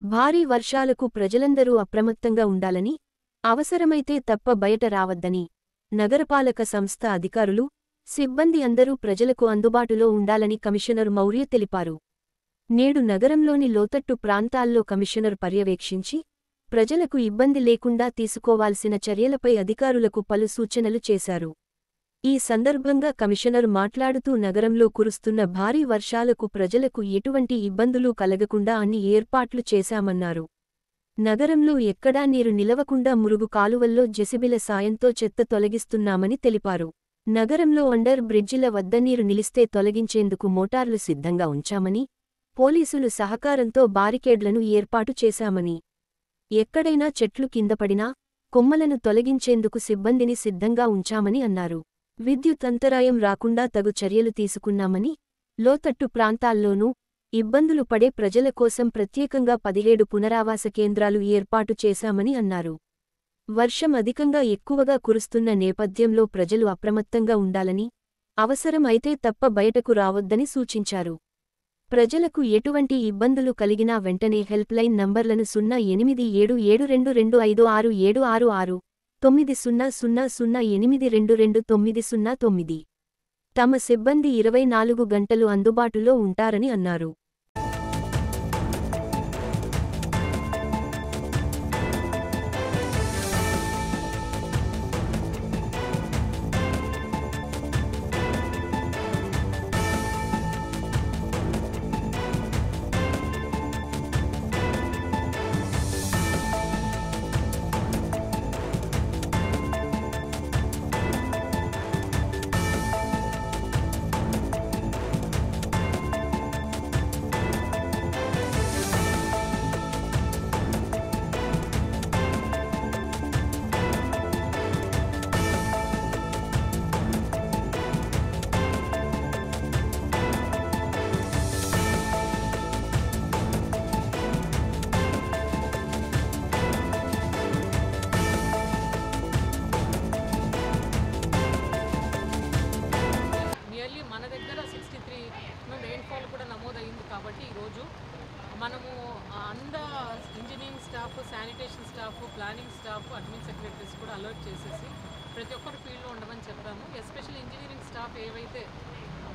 భారీ వర్షాలకు ప్రజలందరూ అప్రమత్తంగా ఉండాలని, అవసరమైతే తప్ప బయట రావద్దని నగరపాలక సంస్థ అధికారులు, సిబ్బంది అందరూ ప్రజలకు అందుబాటులో ఉండాలని కమిషనర్ మౌర్య తెలిపారు. నేడు నగరంలోని లోతట్టు ప్రాంతాల్లో కమిషనర్ పర్యవేక్షించి, ప్రజలకు ఇబ్బంది లేకుండా తీసుకోవాల్సిన చర్యలపై అధికారులకు పలు సూచనలు చేశారు. ఈ సందర్భంగా కమిషనర్ మాట్లాడుతూ నగరంలో కురుస్తున్న భారీ వర్షాలకు ప్రజలకు ఎటువంటి ఇబ్బందులు కలగకుండా అన్ని ఏర్పాట్లు చేశామన్నారు. నగరంలో ఎక్కడా నీరు నిలవకుండా మురుగు కాలువల్లో జెసిబిల సాయంతో చెత్త తొలగిస్తున్నామని తెలిపారు. నగరంలో అండర్ బ్రిడ్జిల వద్ద నీరు నిలిస్తే తొలగించేందుకు మోటార్లు సిద్ధంగా ఉంచామని, పోలీసులు సహకారంతో బారికేడ్లను ఏర్పాటు చేశామని, ఎక్కడైనా చెట్లు కిందపడినా కొమ్మలను తొలగించేందుకు సిబ్బందిని సిద్ధంగా ఉంచామని అన్నారు. విద్యుత్ అంతరాయం రాకుండా తగు చర్యలు తీసుకున్నామని, లోతట్టు ప్రాంతాల్లోనూ ఇబ్బందులు పడే ప్రజల కోసం ప్రత్యేకంగా 17 పునరావాస కేంద్రాలు ఏర్పాటు చేశామని అన్నారు. వర్షం అధికంగా ఎక్కువగా కురుస్తున్న నేపథ్యంలో ప్రజలు అప్రమత్తంగా ఉండాలని, అవసరం అయితే తప్ప బయటకు రావొద్దని సూచించారు. ప్రజలకు ఎటువంటి ఇబ్బందులు కలిగినా వెంటనే హెల్ప్లైన్ నంబర్లను 087722256766, 9000822909 తమ సిబ్బంది 24 గంటలు అందుబాటులో ఉంటారని అన్నారు. మన దగ్గర 63 రెయిన్ఫాల్ కూడా నమోదైంది. కాబట్టి ఈరోజు మనము engineering staff, sanitation staff, planning staff, admin secretaries కూడా అలర్ట్ చేసేసి ప్రతి ఒక్కరు ఫీల్డ్లో ఉండమని చెప్పాము. ఎస్పెషల్లీ ఇంజనీరింగ్ స్టాఫ్ ఏవైతే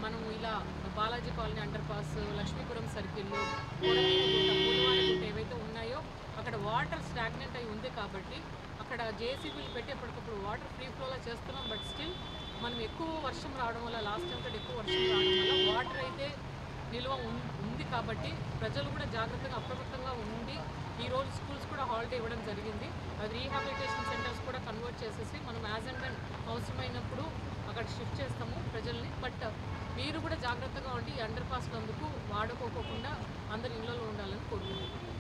మనము ఇలా Balaji colony underpass, Lakshmipuram circle, Pulavanagunta ఏవైతే ఉన్నాయో అక్కడ వాటర్ స్టాగ్నెంట్ అయి ఉంది. కాబట్టి అక్కడ జేసీబీలు పెట్టి ఎప్పటికప్పుడు వాటర్ ఫ్రీ ఫ్లోలా చేస్తున్నాం. బట్ స్టిల్ మనం ఎక్కువ వర్షం రావడం వల్ల, లాస్ట్ టైం కంటే ఎక్కువ వర్షం రావడం వల్ల వాటర్ అయితే నిల్వ ఉంది. కాబట్టి ప్రజలు కూడా జాగ్రత్తగా అప్రమత్తంగా ఉండి, ఈరోజు స్కూల్స్ కూడా హాలిడే ఇవ్వడం జరిగింది. అది రీహాబిలిటేషన్ సెంటర్స్ కూడా కన్వర్ట్ చేసేసి మనం యాజ్ అండ్ వెన్ అవసరమైనప్పుడు అక్కడ షిఫ్ట్ చేస్తాము ప్రజల్ని. బట్ మీరు కూడా జాగ్రత్తగా ఉండి అండర్ పాస్ నందుకు వాడుకోకుండా అందరు ఇళ్లలో ఉండాలని కోరుకుంటున్నాం.